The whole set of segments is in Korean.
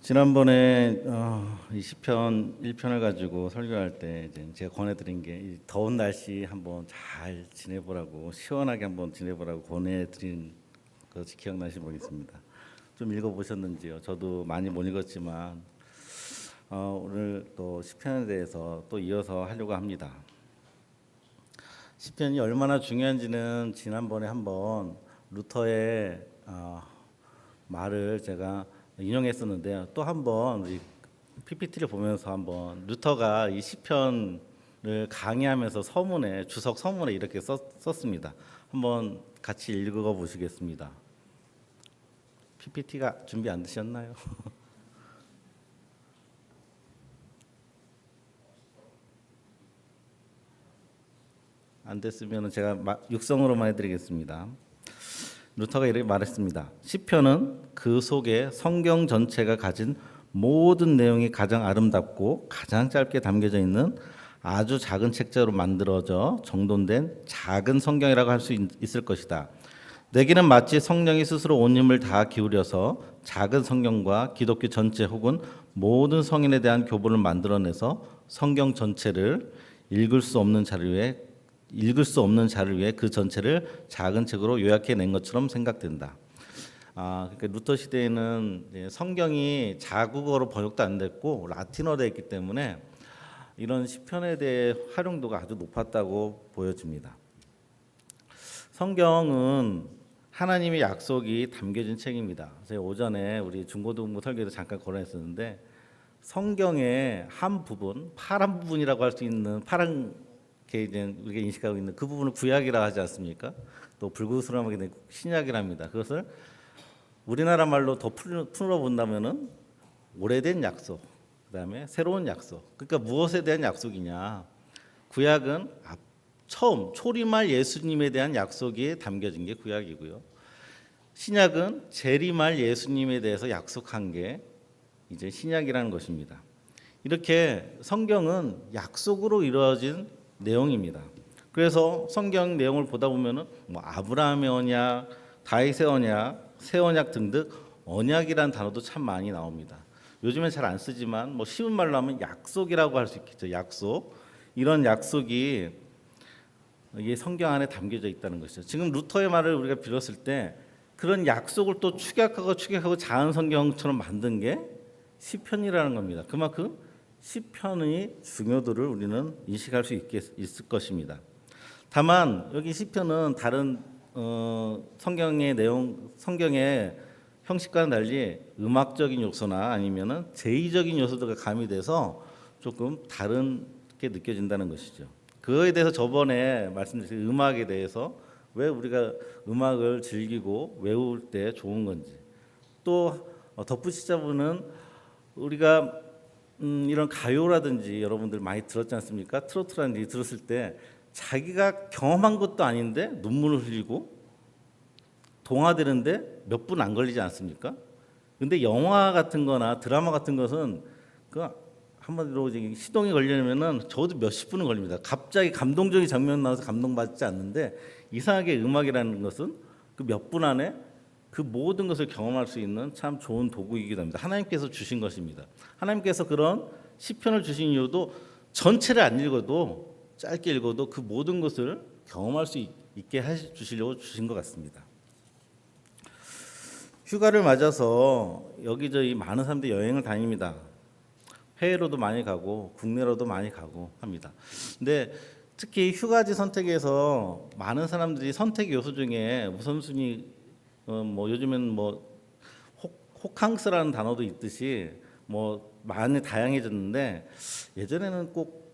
지난번에 이 시편 1편을 가지고 설교할 때 이제 제가 권해드린 게 이 더운 날씨 한번 잘 지내보라고 시원하게 한번 지내보라고 권해드린 것이 기억나시 모르겠습니다. 좀 읽어보셨는지요? 저도 많이 못 읽었지만 오늘 또 시편에 대해서 또 이어서 하려고 합니다. 시편이 얼마나 중요한지는 지난번에 한번 루터의 말을 제가 인용했었는데요. 또 한번 우리 PPT를 보면서 한번 루터가 이 시편을 강의하면서 서문에 주석 서문에 이렇게 썼습니다. 한번 같이 읽어 보시겠습니다. PPT가 준비 안 되셨나요? 안 됐으면 제가 육성으로만 해드리겠습니다. 루터가 이렇게 말했습니다. 시편은 그 속에 성경 전체가 가진 모든 내용이 가장 아름답고 가장 짧게 담겨져 있는 아주 작은 책자로 만들어져 정돈된 작은 성경이라고 할 수 있을 것이다. 내게는 마치 성령이 스스로 온 힘을 다 기울여서 작은 성경과 기독교 전체 혹은 모든 성인에 대한 교본을 만들어내서 성경 전체를 읽을 수 없는 자를 위해 그 전체를 작은 책으로 요약해낸 것처럼 생각된다. 그러니까 루터 시대에는 성경이 자국어로 번역도 안 됐고 라틴어로 되어 있기 때문에 이런 시편에 대해 활용도가 아주 높았다고 보여집니다. 성경은 하나님의 약속이 담겨진 책입니다. 제가 오전에 우리 중고등부 설교에서 잠깐 거론했었는데 성경의 한 부분, 파란 부분이라고 할 수 있는 이제 우리가 인식하고 있는 그 부분을 구약이라 하지 않습니까? 또 불구스름하게 신약이랍니다. 그것을 우리나라 말로 더 풀어본다면은 오래된 약속, 그다음에 새로운 약속. 그러니까 무엇에 대한 약속이냐? 구약은 처음 초리말 예수님에 대한 약속이 담겨진 게 구약이고요. 신약은 재림할 예수님에 대해서 약속한 게 이제 신약이라는 것입니다. 이렇게 성경은 약속으로 이루어진 내용입니다. 그래서 성경 내용을 보다 보면은 아브라함의 언약, 다윗의 언약, 새 언약 등등 언약이라는 단어도 참 많이 나옵니다. 요즘엔 잘 안 쓰지만 쉬운 말로 하면 약속이라고 할 수 있겠죠. 약속. 이런 약속이 이게 성경 안에 담겨져 있다는 것이죠. 지금 루터의 말을 우리가 빌었을 때 그런 약속을 또 축약하고 자은 성경처럼 만든 게 시편이라는 겁니다. 그만큼 시편의 중요도를 우리는 인식할 수 있을 것입니다. 다만 여기 시편은 다른 성경의 형식과는 달리 음악적인 요소나 아니면은 제의적인 요소들과 가미돼서 조금 다르게 느껴진다는 것이죠. 그거에 대해서 저번에 말씀드린 음악에 대해서 왜 우리가 음악을 즐기고 외울 때 좋은 건지, 또 덧붙이자면은 우리가 이런 가요라든지 여러분들 많이 들었지 않습니까? 트로트라는 얘기 들었을 때 자기가 경험한 것도 아닌데 눈물을 흘리고 동화되는데 몇 분 안 걸리지 않습니까? 근데 영화 같은 거나 드라마 같은 것은 그 한마디로 시동이 걸리려면은 적어도 몇십 분은 걸립니다. 갑자기 감동적인 장면 나와서 감동받지 않는데 이상하게 음악이라는 것은 그 몇 분 안에 그 모든 것을 경험할 수 있는 참 좋은 도구이기도 합니다. 하나님께서 주신 것입니다. 하나님께서 그런 시편을 주신 이유도 전체를 안 읽어도 짧게 읽어도 그 모든 것을 경험할 수 있게 주시려고 주신 것 같습니다. 휴가를 맞아서 여기저기 많은 사람들이 여행을 다닙니다. 해외로도 많이 가고 국내로도 많이 가고 합니다. 근데 특히 휴가지 선택에서 많은 사람들이 선택 요소 중에 우선순위 요즘엔 호캉스라는 단어도 있듯이 많이 다양해졌는데 예전에는 꼭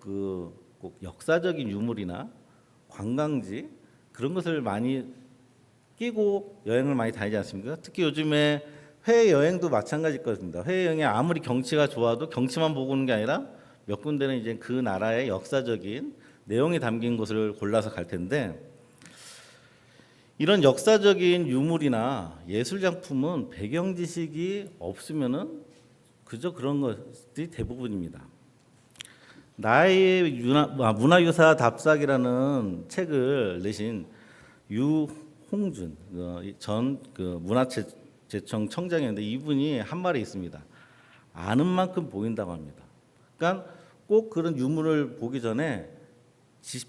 역사적인 유물이나 관광지 그런 것을 많이 끼고 여행을 많이 다니지 않습니까? 특히 요즘에 해외 여행도 마찬가지일 것입니다. 해외 여행에 아무리 경치가 좋아도 경치만 보고 오는 게 아니라 몇 군데는 이제 그 나라의 역사적인 내용이 담긴 곳을 골라서 갈 텐데 이런 역사적인 유물이나 예술 작품은 배경 지식이 없으면은 그저 그런 것이 대부분입니다. 나의 문화유사 답사기라는 책을 내신 유홍준 전 문화재청 청장이었는데 이분이 한 말이 있습니다. 아는 만큼 보인다고 합니다. 그러니까 꼭 그런 유물을 보기 전에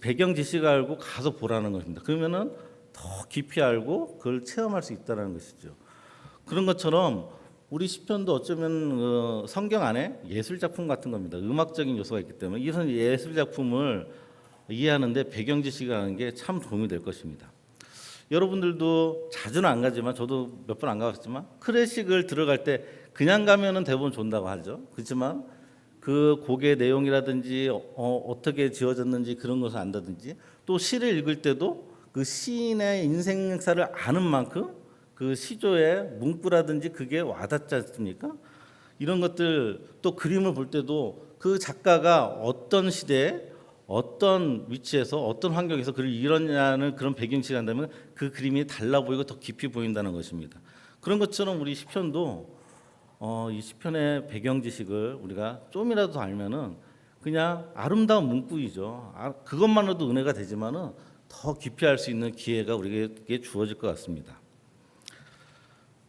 배경 지식을 알고 가서 보라는 것입니다. 그러면은 더 깊이 알고 그걸 체험할 수 있다는 것이죠. 그런 것처럼 우리 시편도 어쩌면 성경 안에 예술 작품 같은 겁니다. 음악적인 요소가 있기 때문에 이런 예술 작품을 이해하는데 배경 지식을 아는 게 참 도움이 될 것입니다. 여러분들도 자주는 안 가지만 저도 몇 번 안 가봤지만 클래식을 들어갈 때 그냥 가면은 대부분 좋다고 하죠. 그렇지만 그 곡의 내용이라든지 어떻게 지어졌는지 그런 것을 안다든지 또 시를 읽을 때도 그 시인의 인생사를 아는 만큼 그 시조의 문구라든지 그게 와닿지 않습니까? 이런 것들 또 그림을 볼 때도 그 작가가 어떤 시대에 어떤 위치에서 어떤 환경에서 글을 이뤘냐는 그런 배경지식을 한다면 그 그림이 달라 보이고 더 깊이 보인다는 것입니다. 그런 것처럼 우리 시편도 이 시편의 배경 지식을 우리가 좀이라도 알면은 그냥 아름다운 문구이죠. 그것만으로도 은혜가 되지만은 더 깊이 알 수 있는 기회가 우리에게 주어질 것 같습니다.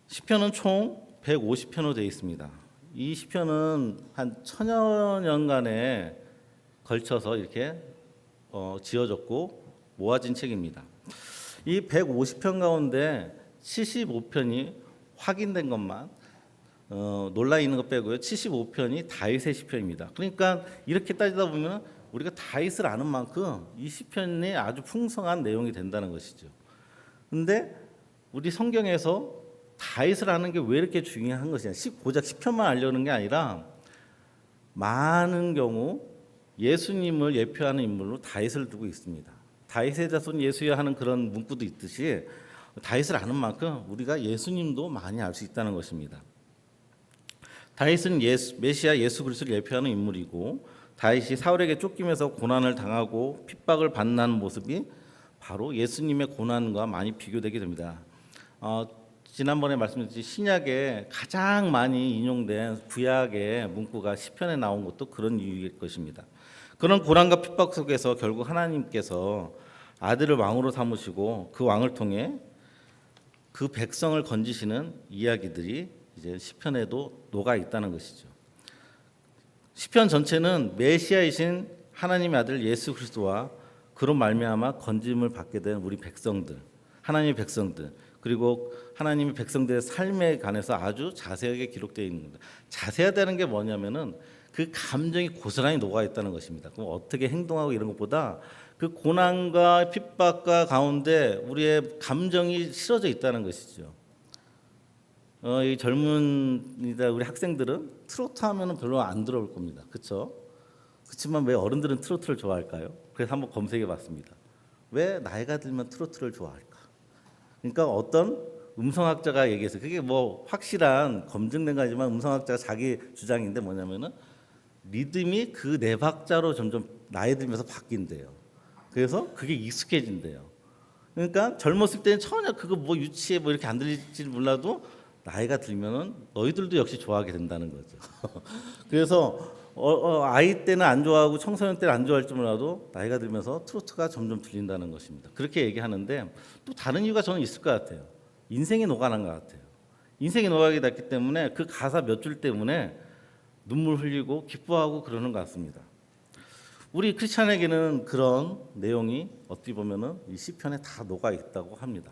시편은 총 150편으로 되어 있습니다. 이 시편은 한 1000여 년간에 걸쳐서 이렇게 지어졌고 모아진 책입니다. 이 150편 가운데 75편이 확인된 것만 논란이 있는 것 빼고요. 75편이 다윗의 시편입니다. 그러니까 이렇게 따지다 보면 우리가 다윗을 아는 만큼 이 시편이 아주 풍성한 내용이 된다는 것이죠. 근데 우리 성경에서 다윗을 아는 게 왜 이렇게 중요한 것이냐? 고작 시편만 알려는 게 아니라 많은 경우 예수님을 예표하는 인물로 다윗을 두고 있습니다. 다윗의 자손 예수여 하는 그런 문구도 있듯이 다윗을 아는 만큼 우리가 예수님도 많이 알 수 있다는 것입니다. 다윗은 메시아 예수 그리스도를 예표하는 인물이고 다윗이 사울에게 쫓기면서 고난을 당하고 핍박을 받는 모습이 바로 예수님의 고난과 많이 비교되게 됩니다. 지난번에 말씀드렸듯이 신약에 가장 많이 인용된 구약의 문구가 시편에 나온 것도 그런 이유일 것입니다. 그런 고난과 핍박 속에서 결국 하나님께서 아들을 왕으로 삼으시고 그 왕을 통해 그 백성을 건지시는 이야기들이 이제 시편에도 녹아 있다는 것이죠. 시편 전체는 메시아이신 하나님의 아들 예수 그리스도와 그로 말미암아 건짐을 받게 된 우리 백성들, 하나님의 백성들, 그리고 하나님의 백성들의 삶에 관해서 아주 자세하게 기록되어 있는 겁니다. 자세하다는 게 뭐냐면은 그 감정이 고스란히 녹아 있다는 것입니다. 그럼 어떻게 행동하고 이런 것보다 그 고난과 핍박과 가운데 우리의 감정이 실어져 있다는 것이죠. 이 젊은 우리 학생들은 트로트 하면은 별로 안 들어올 겁니다. 그렇죠? 그렇지만 왜 어른들은 트로트를 좋아할까요? 그래서 한번 검색해봤습니다. 왜 나이가 들면 트로트를 좋아할까? 그러니까 어떤 음성학자가 얘기했어요. 그게 뭐 확실한 검증된 거지만 음성학자가 자기 주장인데 뭐냐면은 리듬이 그 네 박자로 점점 나이 들면서 바뀐대요. 그래서 그게 익숙해진대요. 그러니까 젊었을 때는 전혀 그거 뭐 유치해 뭐 이렇게 안 들릴지 몰라도 나이가 들면은 너희들도 역시 좋아하게 된다는 거죠. 그래서 아이 때는 안 좋아하고 청소년 때는 안 좋아할지 몰라도 나이가 들면서 트로트가 점점 들린다는 것입니다. 그렇게 얘기하는데 또 다른 이유가 저는 있을 것 같아요. 인생이 녹아난 것 같아요. 인생이 녹아게 됐기 때문에 그 가사 몇 줄 때문에 눈물 흘리고 기뻐하고 그러는 것 같습니다. 우리 크리스찬에게는 그런 내용이 어떻게 보면은 이 시편에 다 녹아 있다고 합니다.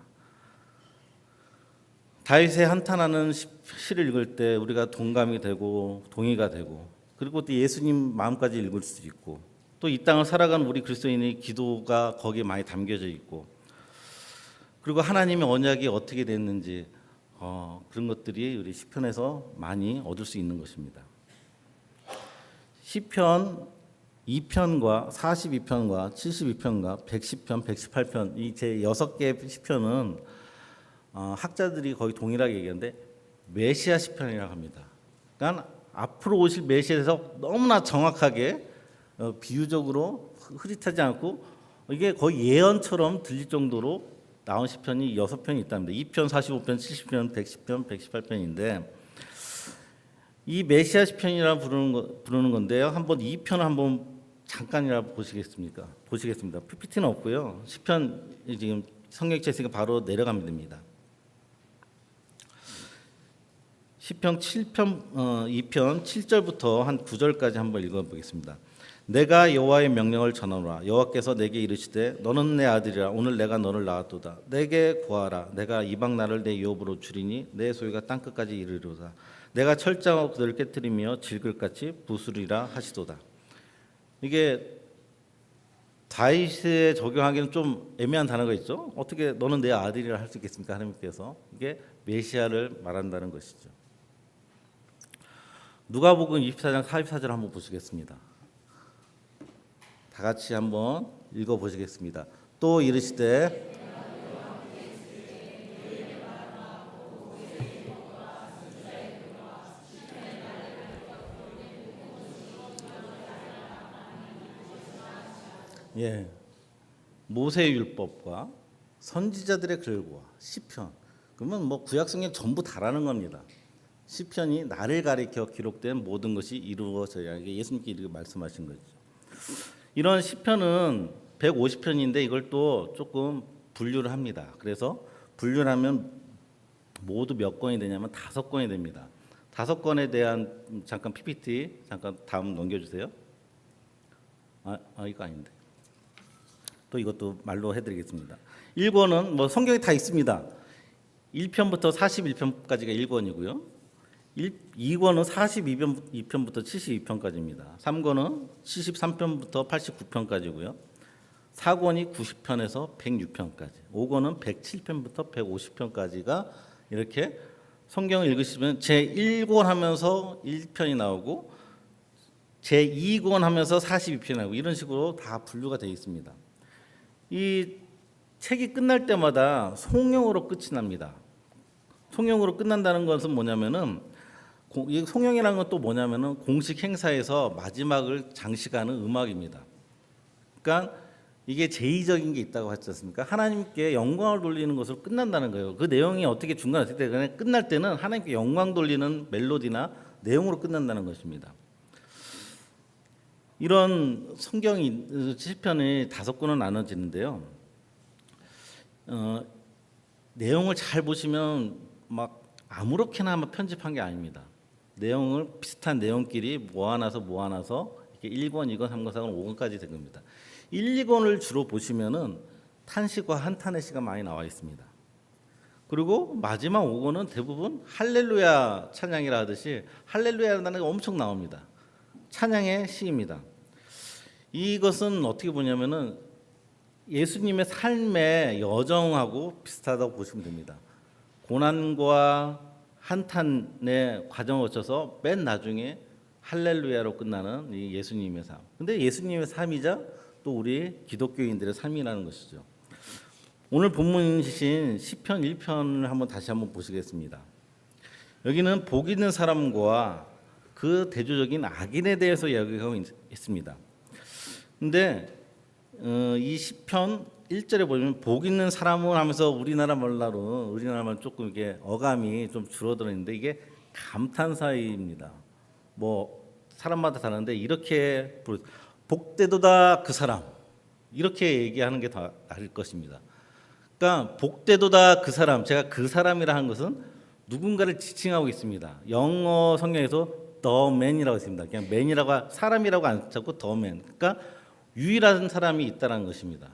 다윗의 한탄하는 시를 읽을 때 우리가 동감이 되고 동의가 되고 그리고 또 예수님 마음까지 읽을 수 있고 또 이 땅을 살아가는 우리 그리스도인의 기도가 거기에 많이 담겨져 있고 그리고 하나님의 언약이 어떻게 됐는지 그런 것들이 우리 시편에서 많이 얻을 수 있는 것입니다. 시편 2편과 42편과 72편과 110편, 118편 이 제 6개의 시편은 학자들이 거의 동일하게 얘기하는데 메시아 시편이라고 합니다. 그러니까 앞으로 오실 메시아에 대해서 너무나 정확하게 비유적으로 흐릿하지 않고 이게 거의 예언처럼 들릴 정도로 나온 시편이 6편이 있답니다. 2편, 45편, 70편, 110편, 118편인데 이 메시아 시편이라 부르는 건데요. 한번 2편을 한번 잠깐이라도 보시겠습니까? 보시겠습니다. PPT는 없고요. 시편 지금 성경책에 있으니까 바로 내려가면 됩니다. 시편 7편 2편 7절부터 한 9절까지 한번 읽어보겠습니다. 내가 여호와의 명령을 전하노라. 여호와께서 내게 이르시되 너는 내 아들이라. 오늘 내가 너를 낳았도다. 내게 구하라. 내가 이방 나라를 내 유업으로 주리니 내 소유가 땅끝까지 이르리로다. 내가 철장하고 그들을 깨뜨리며 질글같이 부수리라 하시도다. 이게 다윗에 적용하기는 좀 애매한 단어가 있죠. 어떻게 너는 내 아들이라 할 수 있겠습니까? 하나님께서. 이게 메시아를 말한다는 것이죠. 누가복음 24장 44절 한번 보시겠습니다. 다 같이 한번 읽어보시겠습니다. 또 이르시되 모세의 율법과 선지자들의 글과 시편, 그러면 뭐 구약성경 전부 다라는 겁니다. 시편이 나를 가리켜 기록된 모든 것이 이루어져야, 이게 예수님께 이렇게 말씀하신 거죠. 이런 시편은 150편인데 이걸 또 조금 분류를 합니다. 그래서 분류를 하면 모두 몇 권이 되냐면 5권이 됩니다. 5권에 대한 잠깐 PPT 잠깐 다음 넘겨주세요. 이거 아닌데. 또 이것도 말로 해드리겠습니다. 1권은 뭐 성경에 다 있습니다. 1편부터 41편까지가 1권이고요. 2권은 42편부터 72편까지입니다. 3권은 73편부터 89편까지고요. 4권이 90편에서 106편까지, 5권은 107편부터 150편까지가 이렇게 성경을 읽으시면 제1권 하면서 1편이 나오고 제2권 하면서 42편이 나오고 이런 식으로 다 분류가 되어 있습니다. 이 책이 끝날 때마다 송영으로 끝이 납니다. 송영으로 끝난다는 것은 뭐냐면은, 이 송영이라는 건 또 뭐냐면은 공식 행사에서 마지막을 장식하는 음악입니다. 그러니까 이게 제의적인 게 있다고 하지 않습니까? 하나님께 영광을 돌리는 것으로 끝난다는 거예요. 그 내용이 어떻게 중간에 어떻게 되거나 끝날 때는 하나님께 영광 돌리는 멜로디나 내용으로 끝난다는 것입니다. 이런 성경이 시편이 5권으로 나눠지는데요. 내용을 잘 보시면 막 아무렇게나 편집한 게 아닙니다. 내용을 비슷한 내용끼리 모아놔서 이렇게 1권, 2권, 3권, 4권, 5권까지 된 겁니다. 1, 2권을 주로 보시면은 탄식과 한탄의 시가 많이 나와 있습니다. 그리고 마지막 5권은 대부분 할렐루야 찬양이라 하듯이 할렐루야라는 게 엄청 나옵니다. 찬양의 시입니다. 이것은 어떻게 보냐면은 예수님의 삶의 여정하고 비슷하다고 보시면 됩니다. 고난과 한탄의 과정을 거쳐서 맨 나중에 할렐루야로 끝나는 이 예수님의 삶. 근데 예수님의 삶이자 또 우리 기독교인들의 삶이라는 것이죠. 오늘 본문이신 시편 1편을 다시 한번 보시겠습니다. 여기는 복 있는 사람과 그 대조적인 악인에 대해서 이야기하고 있습니다. 근데 이 시편 1절에 보면 복 있는 사람은 하면서 우리나라 말은 조금 이게 어감이 좀 줄어들어 있는데 이게 감탄사입니다. 뭐 사람마다 다른데 이렇게 복되도다 그 사람, 이렇게 얘기하는 게 더 나을 것입니다. 그러니까 복되도다 그 사람, 제가 그 사람이라 하는 것은 누군가를 지칭하고 있습니다. 영어 성경에서 the man이라고 있습니다. 그냥 man이라고, 사람이라고 안 찾고 the man. 그러니까 유일한 사람이 있다는 것입니다.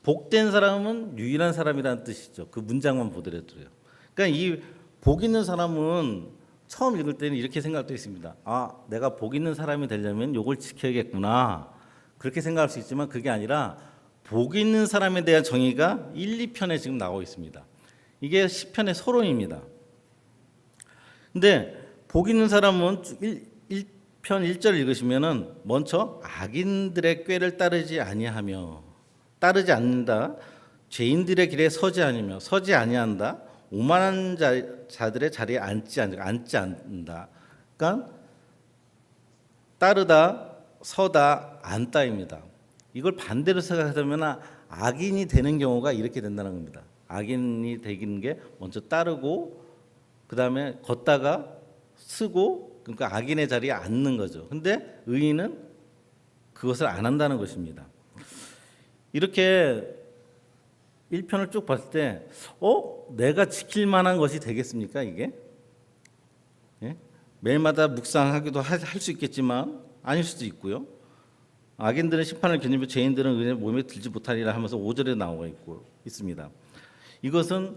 복된 사람은 유일한 사람이라는 뜻이죠. 그 문장만 보더라도요. 그러니까 이 복 있는 사람은 처음 읽을 때는 이렇게 생각도 있습니다. 내가 복 있는 사람이 되려면 이걸 지켜야겠구나. 그렇게 생각할 수 있지만 그게 아니라 복 있는 사람에 대한 정의가 1, 2편에 지금 나오고 있습니다. 이게 시편의 서론입니다. 근데 복 있는 사람은 1편 1절 읽으시면은 먼저 악인들의 꾀를 따르지 않는다. 죄인들의 길에 서지 아니한다. 오만한 자들의 자리에 앉지 않는다. 그러니까 따르다, 서다, 앉다입니다. 이걸 반대로 생각하면 악인이 되는 경우가 이렇게 된다는 겁니다. 악인이 되는 게 먼저 따르고 그 다음에 걷다가 쓰고, 그러니까 악인의 자리에 앉는 거죠. 근데 의인은 그것을 안 한다는 것입니다. 이렇게 1편을 쭉 봤을 때 내가 지킬 만한 것이 되겠습니까? 이게 예? 매일마다 묵상하기도 할 수 있겠지만 아닐 수도 있고요. 악인들은 심판을 견디며 죄인들은 은혜 몸에 들지 못하리라 하면서 5절에 나와 있습니다. 이것은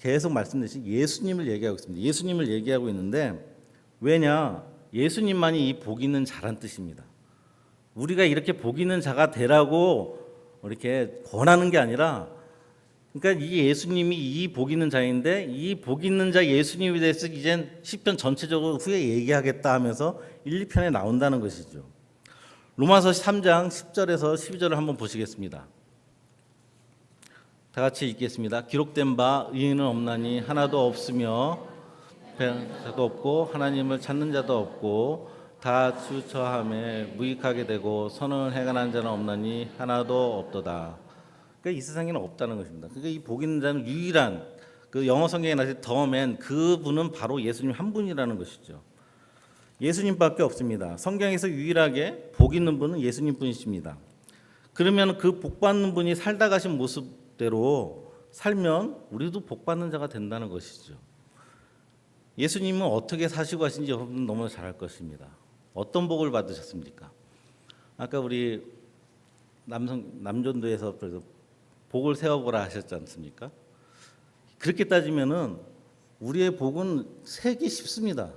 계속 말씀드린 예수님을 얘기하고 있습니다. 예수님을 얘기하고 있는데 왜냐? 예수님만이 이 복 있는 자란 뜻입니다. 우리가 이렇게 복 있는 자가 되라고 이렇게 권하는 게 아니라, 그러니까 이 예수님이 이 복 있는 자인데 이 복 있는 자 예수님에 대해서 이젠 시편 전체적으로 후에 얘기하겠다 하면서 1, 2편에 나온다는 것이죠. 로마서 3장 10절에서 12절을 한번 보시겠습니다. 다 같이 읽겠습니다. 기록된 바 의인은 없나니 하나도 없으며 자도 없고 하나님을 찾는 자도 없고 다 치우쳐함에 무익하게 되고 선을 행하는 자는 없나니 하나도 없도다. 그러니까 이 세상에는 없다는 것입니다. 그러니까 이 복 있는 자는 유일한, 그 영어 성경에 나오는 더맨, 그분은 바로 예수님 한 분이라는 것이죠. 예수님밖에 없습니다. 성경에서 유일하게 복 있는 분은 예수님 분이십니다. 그러면 그 복 받는 분이 살다 가신 모습대로 살면 우리도 복 받는 자가 된다는 것이죠. 예수님은 어떻게 사시고 하신지 여러분 너무 잘 알 것입니다. 어떤 복을 받으셨습니까? 아까 우리 남전도에서 복을 세워보라 하셨지 않습니까? 그렇게 따지면은 우리의 복은 세기 쉽습니다.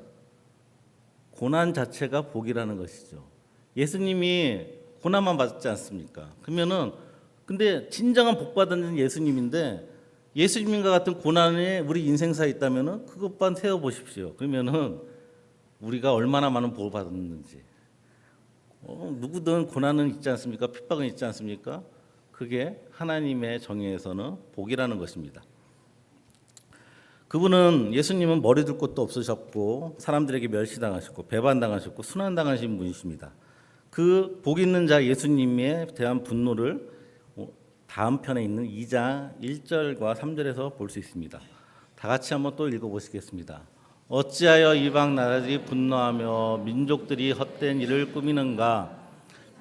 고난 자체가 복이라는 것이죠. 예수님이 고난만 받지 않습니까? 그러면은 근데 진정한 복 받은 예수님인데 예수님과 같은 고난에 우리 인생사에 있다면은 그것만 세워 보십시오. 그러면은 우리가 얼마나 많은 복을 받았는지. 누구든 고난은 있지 않습니까? 핍박은 있지 않습니까? 그게 하나님의 정의에서는 복이라는 것입니다. 그분은, 예수님은 머리 둘 곳도 없으셨고 사람들에게 멸시당하셨고 배반당하셨고 순환당하신 분이십니다. 그 복 있는 자 예수님에 대한 분노를 다음 편에 있는 2장 1절과 3절에서 볼 수 있습니다. 다 같이 한번 또 읽어보시겠습니다. 어찌하여 이방 나라들이 분노하며 민족들이 헛된 일을 꾸미는가?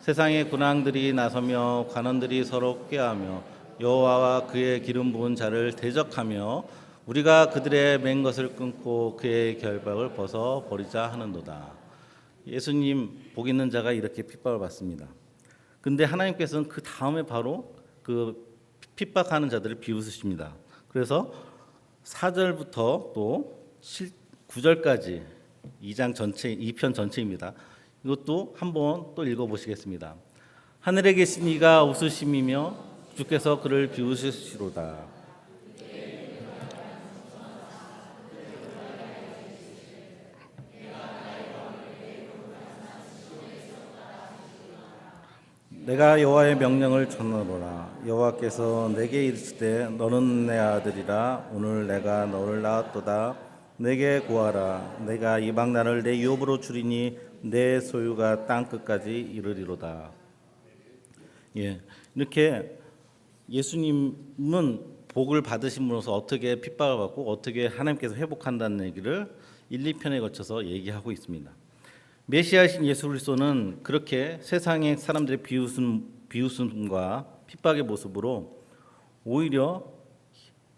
세상의 군왕들이 나서며 관원들이 서로 꾀하며 여호와와 그의 기름 부은 자를 대적하며 우리가 그들의 맨 것을 끊고 그의 결박을 벗어 버리자 하는도다. 예수님 복 있는 자가 이렇게 핍박을 받습니다. 근데 하나님께서는 그 다음에 바로 그 핍박하는 자들을 비웃으십니다. 그래서 4절부터 또 9절까지 2장 전체, 2편 전체입니다. 이것도 한번 또 읽어보시겠습니다. 하늘에 계신 이가 웃으심이며 주께서 그를 비웃으시로다. 내가 여호와의 명령을 전하노라. 여호와께서 내게 이르시되 너는 내 아들이라. 오늘 내가 너를 낳았도다. 내게 구하라. 내가 이방 나라를 내 유업으로 주리니 내 소유가 땅 끝까지 이르리로다. 예, 이렇게 예수님은 복을 받으신 분으로서 어떻게 핍박을 받고 어떻게 하나님께서 회복한다는 얘기를 1, 2편에 거쳐서 얘기하고 있습니다. 메시아이신 예수 그리스도는 그렇게 세상의 사람들의 비웃음과 핍박의 모습으로 오히려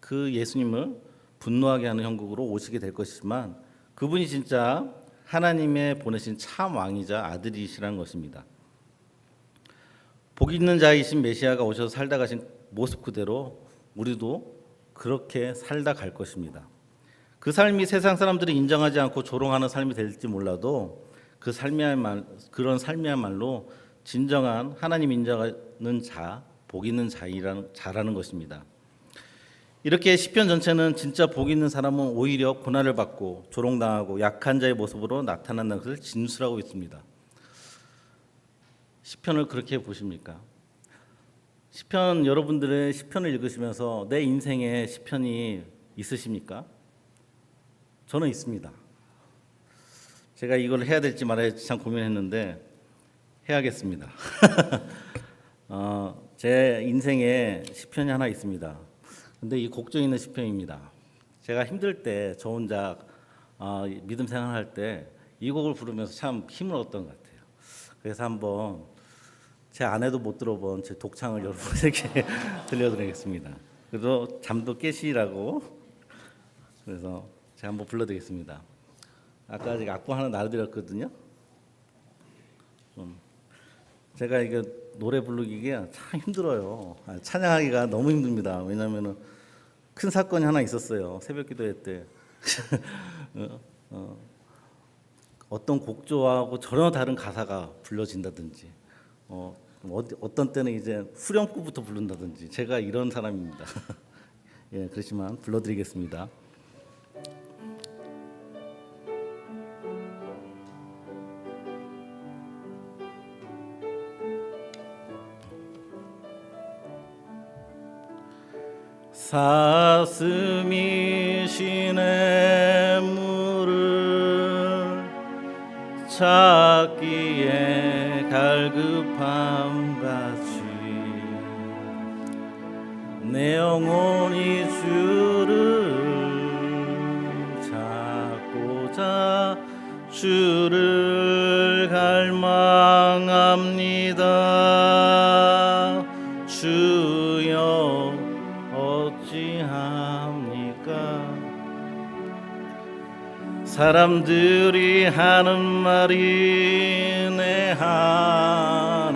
그 예수님을 분노하게 하는 형국으로 오시게 될 것이지만 그분이 진짜 하나님의 보내신 참 왕이자 아들이시라는 것입니다. 복 있는 자이신 메시아가 오셔서 살다 가신 모습 그대로 우리도 그렇게 살다 갈 것입니다. 그 삶이 세상 사람들이 인정하지 않고 조롱하는 삶이 될지 몰라도 그런 삶이야말로 진정한 하나님 인정하는 자, 복 있는 자라는 것입니다. 이렇게 시편 전체는 진짜 복 있는 사람은 오히려 고난을 받고 조롱당하고 약한 자의 모습으로 나타난다는 것을 진술하고 있습니다. 시편을 그렇게 보십니까? 시편, 여러분들의 시편을 읽으시면서 내 인생에 시편이 있으십니까? 저는 있습니다. 제가 이걸 해야 될지 말아야 될지 참 고민했는데 해야겠습니다. 제 인생에 시편이 하나 있습니다. 근데 이 곡조 있는 시편입니다. 제가 힘들 때 저 혼자 믿음 생활할 때 이 곡을 부르면서 참 힘을 얻었던 것 같아요. 그래서 한번 제 아내도 못 들어본 제 독창을 여러분에게 들려드리겠습니다. 그래도 잠도 깨시라고 그래서 제가 한번 불러드리겠습니다. 아까 아직 악보 하나 날려드렸거든요. 제가 이게 노래 부르기가 참 힘들어요. 찬양하기가 너무 힘듭니다. 왜냐하면은 큰 사건이 하나 있었어요. 새벽기도회 때 어떤 곡조하고 전혀 다른 가사가 불려진다든지, 어떤 때는 이제 후렴구부터 부른다든지, 제가 이런 사람입니다. 예, 그렇지만 불러드리겠습니다. 사슴이 시냇물을 찾기에 갈급함 같이 내 영혼이 주를 찾고자 주를 갈망합니다. 주여 어찌합니까? 사람들이 하는 말이 내 하나님이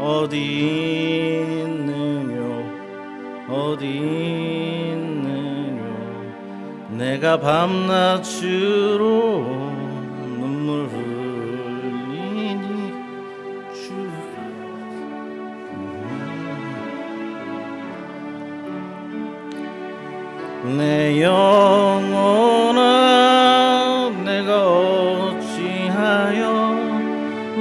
어디 있느뇨 어디 있느뇨 내가 밤낮 주로 눈물 흘리니 주 내 영혼아 내가 어찌하여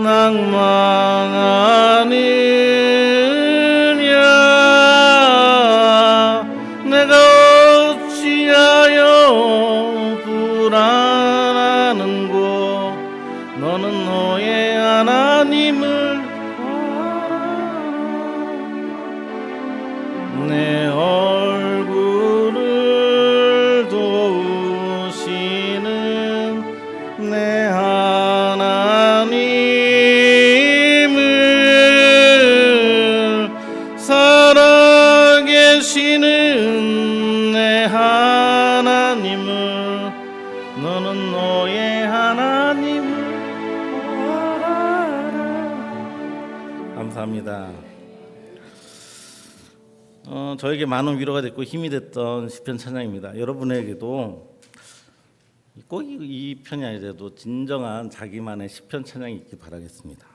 낭망하느냐 내가 어찌하여 불안하는고 너는 너의 하나님을 알아 내 얼굴을 도우시는 내 하나님을 살아계시는 내 하나님을 너는 너의 하나님을 알아라. 감사합니다. 저에게 많은 위로가 됐고 힘이 됐던 시편 찬양입니다. 여러분에게도 꼭 이 편이 아니더라도 진정한 자기만의 시편 찬양이 있길 바라겠습니다.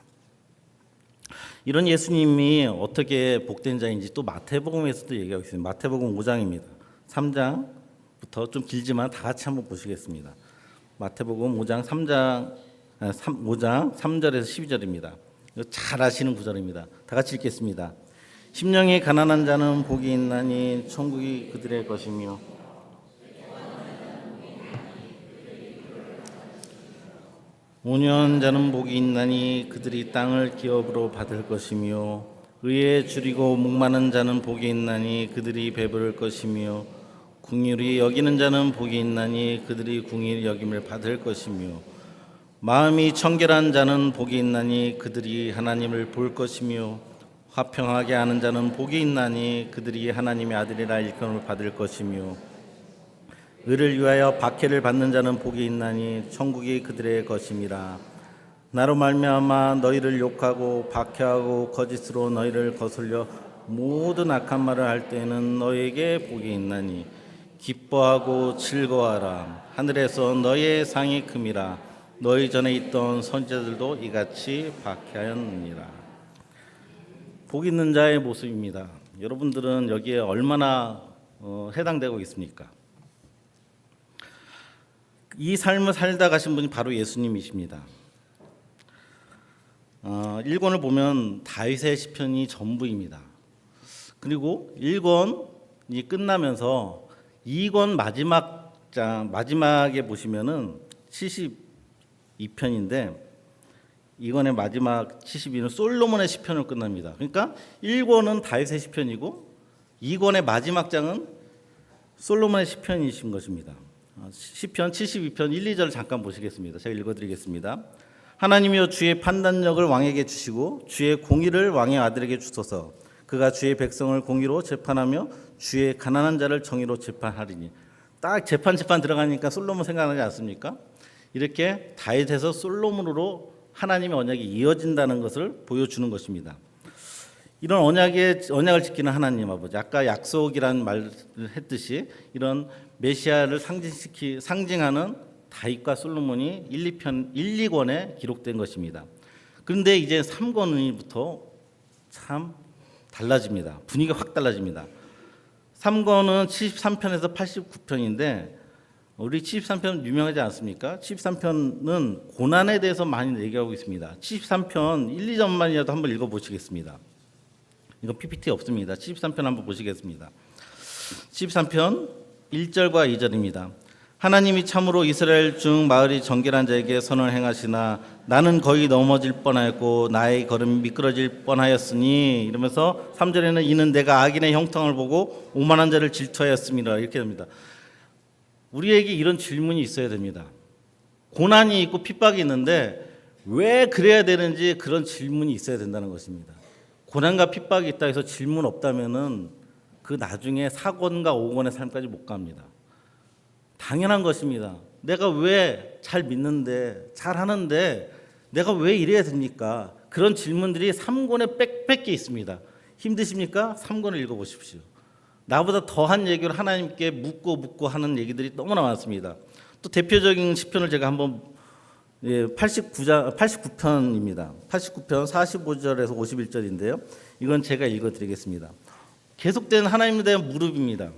이런 예수님이 어떻게 복된 자인지 또 마태복음에서도 얘기하고 있습니다. 마태복음 5장입니다. 3장부터 좀 길지만 다 같이 한번 보시겠습니다. 마태복음 5장 5장 3절에서 12절입니다. 이거 잘 아시는 구절입니다. 다 같이 읽겠습니다. 심령이 가난한 자는 복이 있나니 천국이 그들의 것이며 온유한 자는 복이 있나니 그들이 땅을 기업으로 받을 것이며 의에 줄이고 목마른 자는 복이 있나니 그들이 배부를 것이며 궁휼히 여기는 자는 복이 있나니 그들이 궁휼히 여김을 받을 것이며 마음이 청결한 자는 복이 있나니 그들이 하나님을 볼 것이며 화평하게 하는 자는 복이 있나니 그들이 하나님의 아들이라 일컬음을 받을 것이며 의를 위하여 박해를 받는 자는 복이 있나니 천국이 그들의 것임이라. 나로 말미암아 너희를 욕하고 박해하고 거짓으로 너희를 거슬려 모든 악한 말을 할 때에는 너희에게 복이 있나니 기뻐하고 즐거워하라. 하늘에서 너희의 상이 큼이라. 너희 전에 있던 선지자들도 이같이 박해하였느니라. 복 있는 자의 모습입니다. 여러분들은 여기에 얼마나 해당되고 있습니까? 이 삶을 살다 가신 분이 바로 예수님이십니다. 1권을 보면 다윗의 시편이 전부입니다. 그리고 1권이 끝나면서 2권 마지막에 보시면은 72편인데 2권의 마지막 72는 솔로몬의 시편으로 끝납니다. 그러니까 1권은 다윗의 시편이고 2권의 마지막 장은 솔로몬의 시편이신 것입니다. 시편 72편 1, 2절 잠깐 보시겠습니다. 제가 읽어드리겠습니다. 하나님이여 주의 판단력을 왕에게 주시고 주의 공의를 왕의 아들에게 주소서. 그가 주의 백성을 공의로 재판하며 주의 가난한 자를 정의로 재판하리니. 딱 재판 들어가니까 솔로몬 생각나지 않습니까? 이렇게 다윗에서 솔로몬으로 하나님의 언약이 이어진다는 것을 보여주는 것입니다. 이런 언약을 지키는 하나님 아버지, 아까 약속이라는 말을 했듯이 이런 메시아를 상징하는 다윗과 솔로몬이 1, 2권에 기록된 것입니다. 그런데 이제 3권부터 참 달라집니다. 분위기가 확 달라집니다. 3권은 73편에서 89편인데 우리 73편 유명하지 않습니까? 73편은 고난에 대해서 많이 얘기하고 있습니다. 73편 1, 2절만이라도 한번 읽어보시겠습니다. 이거 PPT 없습니다. 73편 한번 보시겠습니다. 73편 1절과 2절입니다. 하나님이 참으로 이스라엘 중 마을이 정결한 자에게 선을 행하시나 나는 거의 넘어질 뻔하였고 나의 걸음이 미끄러질 뻔하였으니, 이러면서 3절에는 이는 내가 악인의 형통을 보고 오만한 자를 질투하였습니다. 이렇게 됩니다. 우리에게 이런 질문이 있어야 됩니다. 고난이 있고 핍박이 있는데 왜 그래야 되는지 그런 질문이 있어야 된다는 것입니다. 고난과 핍박이 있다 해서 질문 없다면은 그 나중에 4권과 5권의 삶까지 못 갑니다. 당연한 것입니다. 내가 왜 잘 믿는데 잘 하는데 내가 왜 이래야 됩니까? 그런 질문들이 3권에 빽빽히 있습니다. 힘드십니까? 3권을 읽어보십시오. 나보다 더한 얘기를 하나님께 묻고 하는 얘기들이 너무나 많습니다. 또 대표적인 시편을 제가 한번 89편입니다. 89편 45절에서 51절인데요. 이건 제가 읽어드리겠습니다. 계속된 하나님에 대한 물음입니다.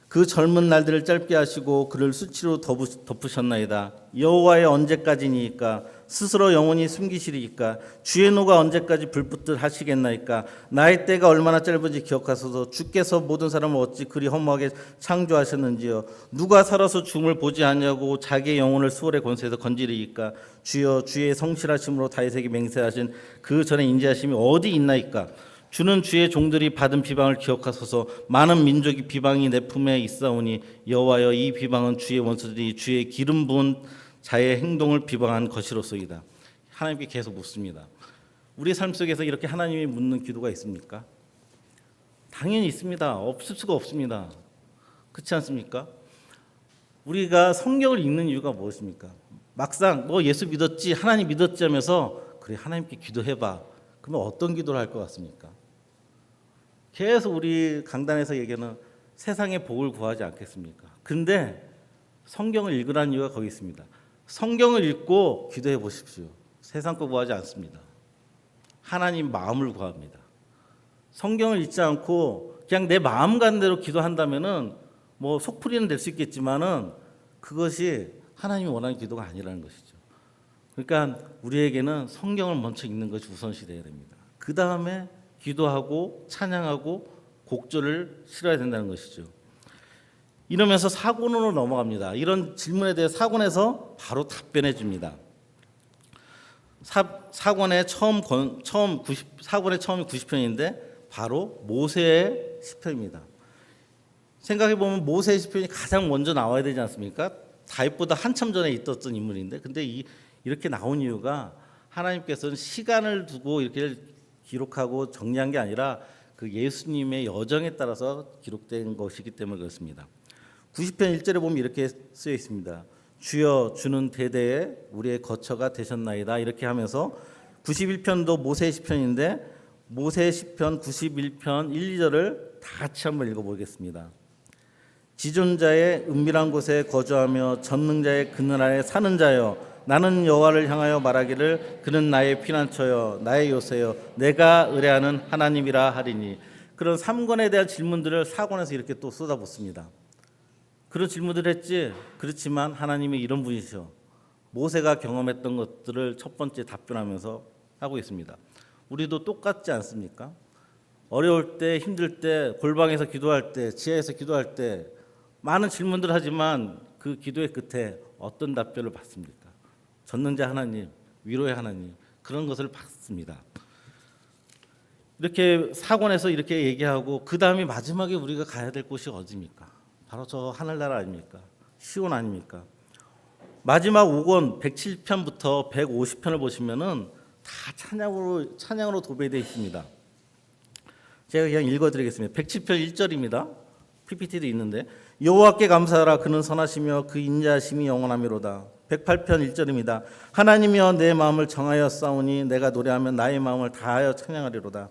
그 젊은 날들을 짧게 하시고 그를 수치로 덮으셨나이다. 여호와의 언제까지니까? 스스로 영원히 숨기시리이까? 주의 노가 언제까지 불붙듯 하시겠나이까? 나의 때가 얼마나 짧은지 기억하소서. 주께서 모든 사람을 어찌 그리 허무하게 창조하셨는지요. 누가 살아서 죽음을 보지 아니하고 자기의 영혼을 수월의 권세에서 건지리이까? 주여, 주의 성실하심으로 다윗에게 맹세하신 그 전에 인자하심이 어디 있나이까? 주는 주의 종들이 받은 비방을 기억하소서. 많은 민족이 비방이 내 품에 있사오니 여호와여, 이 비방은 주의 원수들이 주의 기름 부은 자의 행동을 비방한 것이로소이다. 하나님께 계속 묻습니다. 우리 삶 속에서 이렇게 하나님이 묻는 기도가 있습니까? 당연히 있습니다. 없을 수가 없습니다. 그렇지 않습니까? 우리가 성경을 읽는 이유가 무엇입니까? 막상 예수 믿었지, 하나님 믿었지 하면서 그래, 하나님께 기도해봐. 그러면 어떤 기도를 할 것 같습니까? 계속 우리 강단에서 얘기하는 세상의 복을 구하지 않겠습니까? 근데 성경을 읽으라는 이유가 거기 있습니다. 성경을 읽고 기도해 보십시오. 세상 거 구하지 않습니다. 하나님 마음을 구합니다. 성경을 읽지 않고 그냥 내 마음 가는 대로 기도한다면은 속풀이는 될 수 있겠지만은 그것이 하나님이 원하는 기도가 아니라는 것이죠. 그러니까 우리에게는 성경을 먼저 읽는 것이 우선시 되어야 됩니다. 그 다음에 기도하고 찬양하고 곡절을 실어야 된다는 것이죠. 이러면서 4권으로 넘어갑니다. 이런 질문에 대해 4권에서 바로 답변해 줍니다. 4권의 처음이 90편인데 바로 모세의 시편입니다. 생각해 보면 모세의 시편이 가장 먼저 나와야 되지 않습니까? 다윗보다 한참 전에 있었던 인물인데, 근데 이렇게 나온 이유가 하나님께서는 시간을 두고 이렇게 기록하고 정리한 게 아니라 그 예수님의 여정에 따라서 기록된 것이기 때문에 그렇습니다. 90편 1절에 보면 이렇게 쓰여 있습니다. 주여, 주는 대대에 우리의 거처가 되셨나이다. 이렇게 하면서 91편도 모세의 시편인데 모세의 시편 91편 1, 2절을 다 같이 한번 읽어보겠습니다. 지존자의 은밀한 곳에 거주하며 전능자의 그늘 아래 사는 자여, 나는 여호와를 향하여 말하기를 그는 나의 피난처여 나의 요새여 내가 의뢰하는 하나님이라 하리니. 그런 3권에 대한 질문들을 4권에서 이렇게 또 쏟아붓습니다. 그런 질문들을 했지. 그렇지만 하나님이 이런 분이셔. 모세가 경험했던 것들을 첫 번째 답변하면서 하고 있습니다. 우리도 똑같지 않습니까? 어려울 때, 힘들 때, 골방에서 기도할 때, 지하에서 기도할 때 많은 질문들을 하지만 그 기도의 끝에 어떤 답변을 받습니까? 전능자 하나님, 위로의 하나님, 그런 것을 받습니다. 이렇게 4권에서 이렇게 얘기하고 그 다음에 마지막에 우리가 가야 될 곳이 어디입니까? 바로 저 하늘나라 아닙니까? 시온 아닙니까? 마지막 5권 107편부터 150편을 보시면은 다 찬양으로 도배되어 있습니다. 제가 그냥 읽어드리겠습니다. 107편 1절입니다. PPT도 있는데 여호와께 감사하라 그는 선하시며 그 인자심이 영원하미로다. 108편 1절입니다. 하나님이여 내 마음을 정하여 싸우니 내가 노래하며 나의 마음을 다하여 찬양하리로다.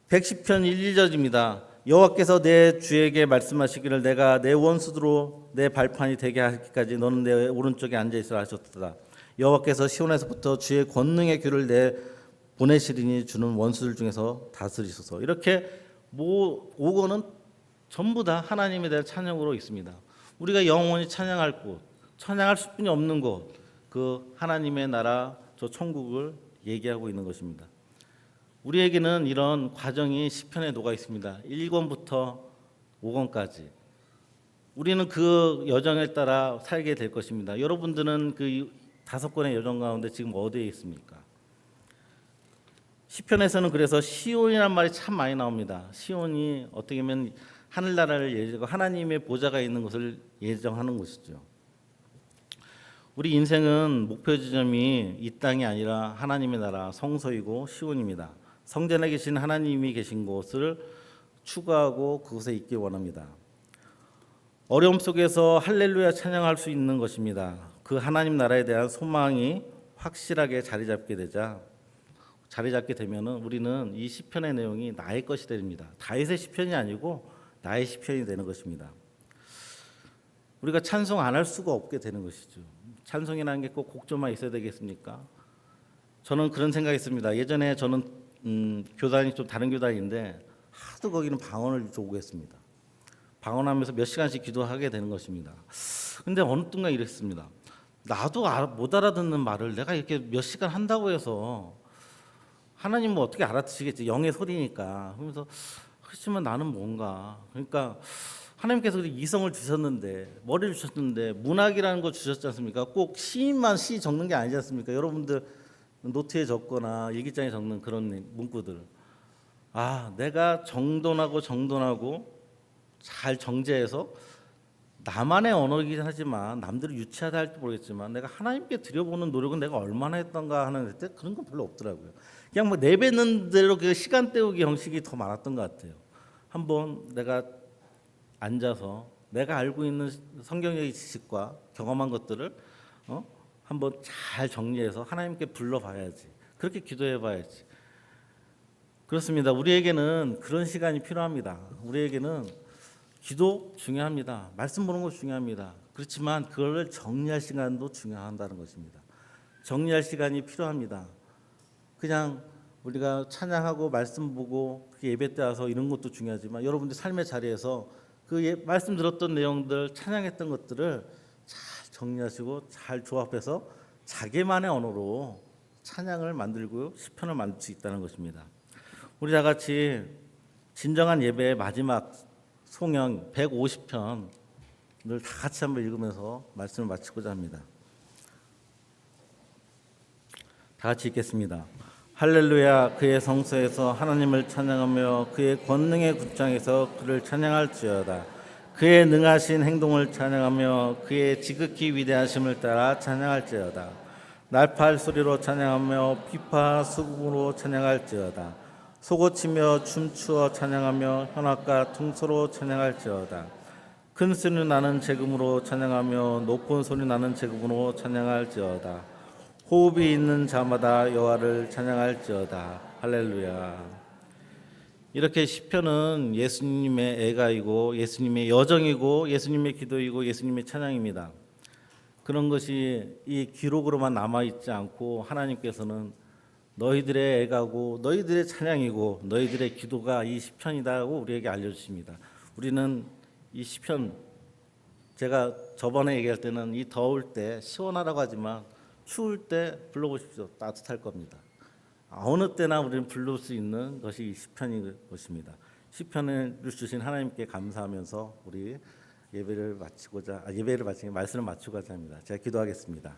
110편 1, 2절입니다. 여호와께서 내 주에게 말씀하시기를 내가 내 원수로 내 발판이 되게 하기까지 너는 내 오른쪽에 앉아 있으라 하셨도다. 여호와께서 시온에서부터 주의 권능의 귀를 내 보내시리니 주는 원수들 중에서 다스리소서. 이렇게 5권은 전부 다 하나님에 대한 찬양으로 있습니다. 우리가 영원히 찬양할 곳, 찬양할 수뿐이 없는 곳, 그 하나님의 나라 저 천국을 얘기하고 있는 것입니다. 우리에게는 이런 과정이 시편에 녹아 있습니다. 1권부터 5권까지 우리는 그 여정에 따라 살게 될 것입니다. 여러분들은 그 5권의 여정 가운데 지금 어디에 있습니까? 시편에서는 그래서 시온이라는 말이 참 많이 나옵니다. 시온이 어떻게 보면 하늘나라를 예정하고 하나님의 보좌가 있는 것을 예정하는 것이죠. 우리 인생은 목표 지점이 이 땅이 아니라 하나님의 나라 성소이고 시온입니다. 성전에 계신 하나님이 계신 곳을 추구하고 그곳에 있기 원합니다. 어려움 속에서 할렐루야 찬양할 수 있는 것입니다. 그 하나님 나라에 대한 소망이 확실하게 자리 잡게 되면은 우리는 이 시편의 내용이 나의 것이 됩니다. 다윗의 시편이 아니고 나의 시편이 되는 것입니다. 우리가 찬송 안 할 수가 없게 되는 것이죠. 찬송이라는 게 꼭 곡조만 있어야 되겠습니까? 저는 그런 생각했습니다. 예전에 저는 교단이 좀 다른 교단인데 하도 거기는 방언을 조구했습니다. 방언하면서 몇 시간씩 기도하게 되는 것입니다. 근데 어느 순간 이랬습니다. 나도 못 알아듣는 말을 내가 이렇게 몇 시간 한다고 해서 하나님은 어떻게 알아듣시겠지? 영의 소리니까. 그러면서 그렇지만 나는 뭔가 그러니까 하나님께서 이성을 주셨는데 머리를 주셨는데 문학이라는 거 주셨지 않습니까? 꼭 시인만 시 적는 게 아니지 않습니까? 여러분들 노트에 적거나 일기장에 적는 그런 문구들. 내가 정돈하고 잘 정제해서 나만의 언어이긴 하지만 남들이 유치하다 할지 모르겠지만 내가 하나님께 드려보는 노력은 내가 얼마나 했던가 하는 때 그런 건 별로 없더라고요. 그냥 뭐 내뱉는 대로 그 시간 때우기 형식이 더 많았던 것 같아요. 한번 내가 앉아서 내가 알고 있는 성경의 지식과 경험한 것들을 한번 잘 정리해서 하나님께 불러봐야지. 그렇게 기도해봐야지. 그렇습니다. 우리에게는 그런 시간이 필요합니다. 우리에게는 기도 중요합니다. 말씀 보는 거 중요합니다. 그렇지만 그걸 정리할 시간도 중요하다는 것입니다. 정리할 시간이 필요합니다. 그냥 우리가 찬양하고 말씀 보고 예배 때 와서 이런 것도 중요하지만 여러분들 삶의 자리에서 그 말씀 들었던 내용들 찬양했던 것들을 잘 정리하시고 잘 조합해서 자기만의 언어로 찬양을 만들고 시편을 만들 수 있다는 것입니다. 우리 다 같이 진정한 예배의 마지막 송영 150편을 다 같이 한번 읽으면서 말씀을 마치고자 합니다. 다 같이 읽겠습니다. 할렐루야. 그의 성소에서 하나님을 찬양하며 그의 권능의 굿장에서 그를 찬양할지어다. 그의 능하신 행동을 찬양하며 그의 지극히 위대하심을 따라 찬양할지어다. 날팔 소리로 찬양하며 피파 수금으로 찬양할지어다. 소고치며 춤추어 찬양하며 현악과 퉁소로 찬양할지어다. 큰 소리 나는 제금으로 찬양하며 높은 소리 나는 제금으로 찬양할지어다. 호흡이 있는 자마다 여호와를 찬양할지어다. 할렐루야. 이렇게 시편은 예수님의 애가이고 예수님의 여정이고 예수님의 기도이고 예수님의 찬양입니다. 그런 것이 이 기록으로만 남아있지 않고 하나님께서는 너희들의 애가고 너희들의 찬양이고 너희들의 기도가 이 시편이다고 우리에게 알려주십니다. 우리는 이 시편, 제가 저번에 얘기할 때는 이 더울 때 시원하다고 하지만 추울 때 불러보십시오. 따뜻할 겁니다. 어느 때나 우리는 부를 수 있는 것이 이 시편인 것입니다. 시편을 주신 하나님께 감사하면서 우리 예배를 마치고 말씀을 마치고자 합니다. 제가 기도하겠습니다.